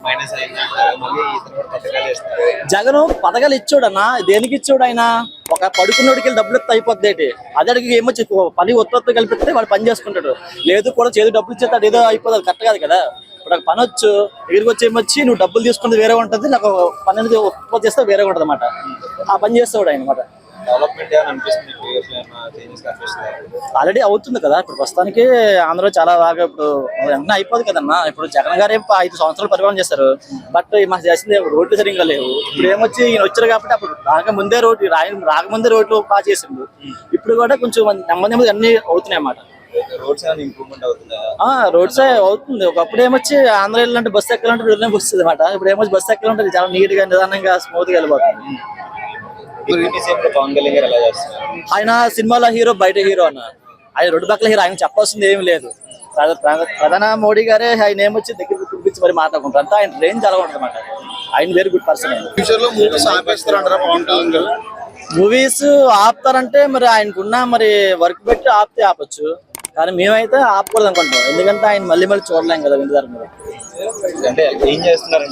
Minus అయిందంటారు, మళ్ళీ ఇతను కూడా పథకాలు చేస్తారు. జగన్ పథకాలు ఇచ్చాడన్నా, దేనికి ఇచ్చాడు ఆయన? ఒక పడుకున్నోడికి వెళ్ళి డబ్బులు ఇస్తే అయిపోద్ది. అదే అడిగి ఏమొచ్చి పని ఉత్పత్తి కల్పిస్తే వాడు పని చేసుకుంటాడు. లేదు కూడా చేతి డబ్బులు ఇచ్చేస్తాడు, ఏదో అయిపోతుంది. కరెక్ట్ కాదు కదా. ఇప్పుడు ఒక పని వచ్చు, దగ్గరికి వచ్చి ఏమొచ్చి నువ్వు డబ్బులు తీసుకున్నది వేరే ఉంటుంది, నాకు పని అనేది ఉత్పత్తి చేస్తే వేరే ఉంటుంది అనమాట. ఆ పని చేస్తాడు ఆయన అనమాట. డెవలప్మెంట్ ఏమైనా అనిపిస్తుంది, చేంజెస్ కనిపిస్తుంది? ఆల్రెడీ అవుతుంది కదా. ఇప్పుడు ప్రస్తుతానికి ఆంధ్రలో చాలా బాగా ఇప్పుడు వెంటనే అయిపోదు కదన్నా. ఇప్పుడు జగన్ గారు 5 సంవత్సరాలు పరిపాలన చేశారు, బట్ మాకు చేసింది రోడ్లు సరిగ్గా లేవు. ఇప్పుడు ఏమొచ్చి ఈయన వచ్చారు కాబట్టి అప్పుడు రాకముందే రోడ్లు రాకముందే రోడ్లు బాగా చేసిండు. ఇప్పుడు కూడా కొంచెం నెమ్మది అన్ని అవుతున్నాయి అన్నమాట. రోడ్స్ ఏమైనా ఇంప్రూవ్మెంట్ అవుతుందా? రోడ్స్ అవుతుంది. ఒకప్పుడు ఏమొచ్చి ఆంధ్ర వెళ్ళాలంటే బస్సు ఎక్కాలంటే వెళ్ళిన వస్తుంది అనమాట. ఇప్పుడు ఏమొచ్చి బస్సు ఎక్కాలంటే చాలా నీట్ గా నిదానంగా స్మూత్ గా వెళ్ళిపోతుంది. పవన్ కళ్యాణ్ గారు ఎలా చేస్తున్నారు? ఆయన సినిమాలో హీరో, బయట హీరో అన్న. ఆయన 2 పక్కల హీరో. ఆయన చెప్పాల్సింది ఏమి లేదు. ప్రధాన మోడీ గారే ఆయన ఏమొచ్చి దగ్గర చూపించి మరి మాట్లాడుకుంటారు. అంతా ఆయన రేంజ్ అలా ఉంటుంది అన్నమాట. ఆయన వెరీ గుడ్ పర్సన్. మూవీస్ ఆపుతారంటే మరి ఆయనకున్న మరి వర్క్ పెట్టి ఆపితే ఆపచ్చు, కానీ మేమైతే ఆపకూడదు అనుకుంటాం. ఎందుకంటే ఆయన మళ్ళీ చూడలేం కదా వెండి మీద. అంటే ఏం చేస్తున్నారు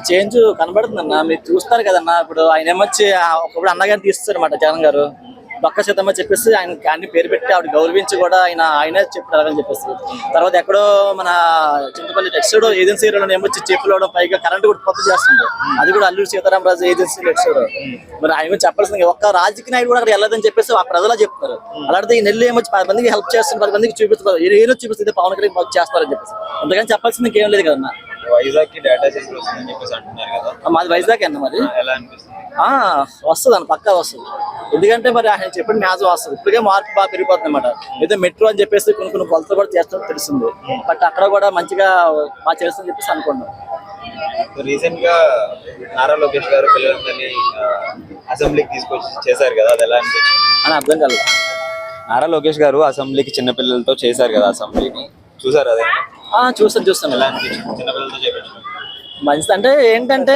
చేంజ్ కనబడుతుంది అన్న, మీరు చూస్తారు కదన్నా. ఇప్పుడు ఆయన ఏమొచ్చి ఒకప్పుడు అన్నగారిని తీస్తారు అన్నమాట జగన్ గారు. బక్క సీతమ్మ చెప్పేసి ఆయన అన్ని పేరు పెట్టి ఆవిడ గౌరవించి కూడా ఆయనే చెప్పారని చెప్పేసి. తర్వాత ఎక్కడో మన చింతపల్లి ఎక్సైడ్ ఏజెన్సీలో ఏమొచ్చి చెప్పులు పైగా కరెంట్ కూడా కొత్త చేస్తుంది. అది కూడా అల్లూరు సీతారామరాజు ఏజెన్సీ ఎక్సైడ్. మరి ఆయన చెప్పాల్సింది ఒక్క రాజకీయ నాయుడు కూడా అక్కడ వెళ్ళదని చెప్పేసి ఆ ప్రజలా చెప్తారు. అలాంటి ఈ నెల్లు ఏమొచ్చి 10 మందికి హెల్ప్ చేస్తుంది, 10 మందికి చూపిస్తారు. ఏదో చూపిస్తుంది పవన్ కళ్యాణ్ మాకు చేస్తారని చెప్పేసి. అందుకని చెప్పాల్సింది ఇంకేం లేదు కదన్నా. వైజాగ్ కి డేటా సెంటర్ వస్తుందని చెప్పేసి అంటున్నారు కదా, మాది వైజాగ్ అన్న. మరి ఎలా అనిపిస్తుంది? వస్తుంది అన్న, పక్కా వస్తుంది. ఎందుకంటే మరి ఆయన చెప్పిన మ్యాచ్ వస్తుంది. ఇప్పటికే మార్పు బాగా పెరిగిపోతుంది అనమాట. ఏదో మెట్రో అని చెప్పేసి కొన్ని కొలతలు కూడా చేస్తారని తెలిసింది, బట్ అక్కడ కూడా మంచిగా బాగా చేస్తుందని చెప్పేసి అనుకున్నాం. రీసెంట్ గా నారా లోకేష్ గారు పిల్లలందరినీ అసెంబ్లీకి తీసుకొచ్చి చేశారు కదా, అది ఎలా అనిపించింది అని అర్థం కాలేదు. నారా లోకేష్ గారు అసెంబ్లీకి చిన్నపిల్లలతో చేశారు కదా, అసెంబ్లీని చూసారు? అదే చూస్తాను. ఎలా అనిపించింది చిన్నపిల్లలతో చేపించడం? మంచిది. అంటే ఏంటంటే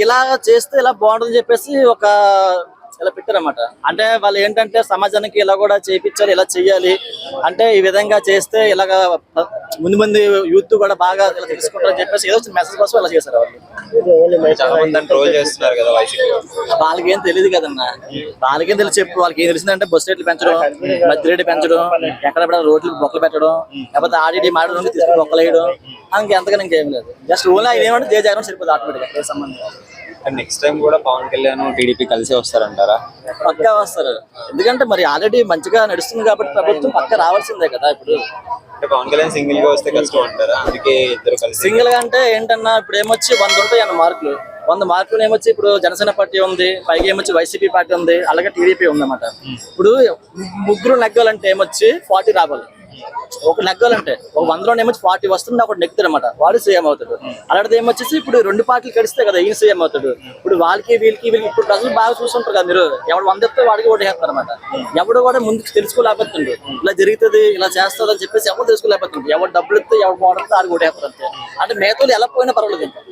ఇలా చేస్తే ఇలా బాగుంటుందని చెప్పేసి ఒక ఇలా పెట్టారన్నమాట. అంటే వాళ్ళు ఏంటంటే సమాజానికి ఇలా కూడా చేయించాలి, ఇలా చెయ్యాలి అంటే ఈ విధంగా చేస్తే ఇలాగా ముందు యూత్ కూడా బాగా ఇలా తెలుసుకుంటారని చెప్పేసి ఏదో మెసేజ్ కోసం ఇలా చేశారు వాళ్ళు. ట్రోల్ చేస్తున్నారు కదా వైసీపీ. వాళ్ళకేం తెలియదు కదన్నా. వాళ్ళకేం తెలిసి చెప్పు. వాళ్ళకి ఏం తెలిసిందంటే బస్ రేట్లు పెంచడం, మధ్య రేట్లు పెంచడం, ఎక్కడ రోడ్లు బొక్కలు పెట్టడం, లేకపోతే ఆడిడి మాడడం తీసుకుని బొక్కలు వేయడం, ఇంకెంతగా ఇంకేం లేదు. జస్ట్ ఓన్లీ ఆయన ఏమంటే జగన్ సరిపోతుంది ఆటోమేటిక్ గా సంబంధం. నెక్స్ట్ టైం కూడా పవన్ కళ్యాణ్ టీడీపీ కలిసి వస్తారంటారా? పక్కా వస్తారు. ఎందుకంటే మరి ఆల్రెడీ మంచిగా నడుస్తుంది కాబట్టి ప్రభుత్వం పక్క రావాల్సిందే కదా. ఇప్పుడు పవన్ కళ్యాణ్ సింగిల్ గా వస్తే కష్టం అంటారా? అందుకే ఇద్దరు కలిసి. సింగిల్ గా అంటే ఏంటన్నా, ఇప్పుడు ఏమొచ్చి 100 ఉంటాయి అన్న మార్కులు. 100 మార్కులు ఏమొచ్చి ఇప్పుడు జనసేన పార్టీ ఉంది, పైగా ఏమొచ్చి వైసీపీ పార్టీ ఉంది, అలాగే టీడీపీ ఉంది అన్నమాట. ఇప్పుడు ముగ్గురు నెగ్గాలంటే ఏమొచ్చి 40 రావాలి. ఒక నెగ్గాలంటే ఒక 100లో ఏమొచ్చి 40 వస్తుంది, ఒకటి నెగ్గుతాడు అనమాట, వాడు సీఎం అవుతాడు. అలాంటిది ఏమొచ్చేసి ఇప్పుడు 2 పార్టీలు కడిస్తే కదా ఈయన సీఎం అవుతాడు. ఇప్పుడు వాళ్ళకి వీళ్ళకి ఇప్పుడు ప్రజలు బాగా చూస్తుంటారు కదా, మీరు ఎవడు 100 ఎత్తే వాడికి ఓటు వేస్తారు అనమాట. ఎవడు కూడా ముందుకు తెలుసుకోలేకపోతుంది ఇలా జరుగుతుంది ఇలా చేస్తుంది అని చెప్పేసి ఎవరు తెలుసుకోలేకపోతుంది. ఎవరు డబ్బులు ఇస్తే ఎవరు బాగుంటుంది వాడికి ఓటు వేస్తారు అంతే. అంటే మేతలు ఎలా పోయినా పర్వాలేదు ఇంకా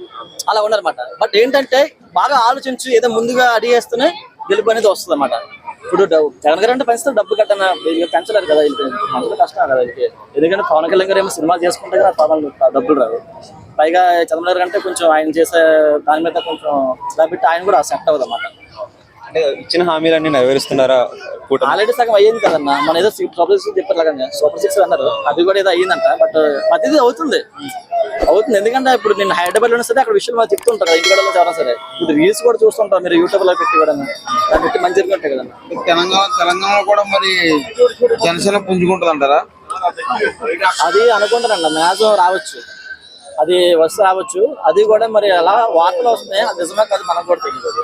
అలా ఉన్నారన్నమాట. బట్ ఏంటంటే బాగా ఆలోచించి ఏదో ముందుగా అడిగేస్తేనే గెలుపు అనేది వస్తుంది అన్నమాట. ఇప్పుడు జగన్ గారు అంటే పెంచుతారు, డబ్బు కట్టనా పెంచలేరు కదా, అందులో కష్టం కదా వీళ్ళకి. ఎందుకంటే పవన్ కళ్యాణ్ గారు ఏమో సినిమాలు చేసుకుంటే కదా డబ్బులు రావు. పైగా చంద్రబాబు అంటే కొంచెం ఆయన చేసే దాని మీద కొంచెం కాబట్టి ఆయన కూడా సెట్ అవ్వదు అన్నమాట. అంటే ఇచ్చిన హామీలన్నీ నెరవేరుస్తున్నారా? ఆల్రెడీ సగం అయ్యింది కదన్నా. మన ఏదో సూపర్ 6 చెప్పారు కదా, సూపర్ 6 అన్నారు, అది కూడా ఏదో అయ్యిందంట. బట్ ప్రతిదీ అవుతుంది. ఎందుకంటే ఇప్పుడు నేను హైదరాబాద్ లో సరే అక్కడ విషయాలు మాకు చెప్తుంటారు కదా, ఇంటికాడలో చాలా సరే. ఇప్పుడు రీల్స్ కూడా చూస్తుంటారు మీరు, యూట్యూబ్ లో పెట్టి కూడా దాన్ని పెట్టి మంచిగా ఉంటాయి కదా. తెలంగాణ కూడా మరి జనసేన పుంజుకుంటుంది అంటారా? అది అనుకుంటారంట, మ్యాక్సిమం రావచ్చు, అది వస్తే రావచ్చు. అది కూడా మరి అలా వార్తలు వస్తున్నాయి, అది నిజమే కాదు మనకు కూడా తెలియదు.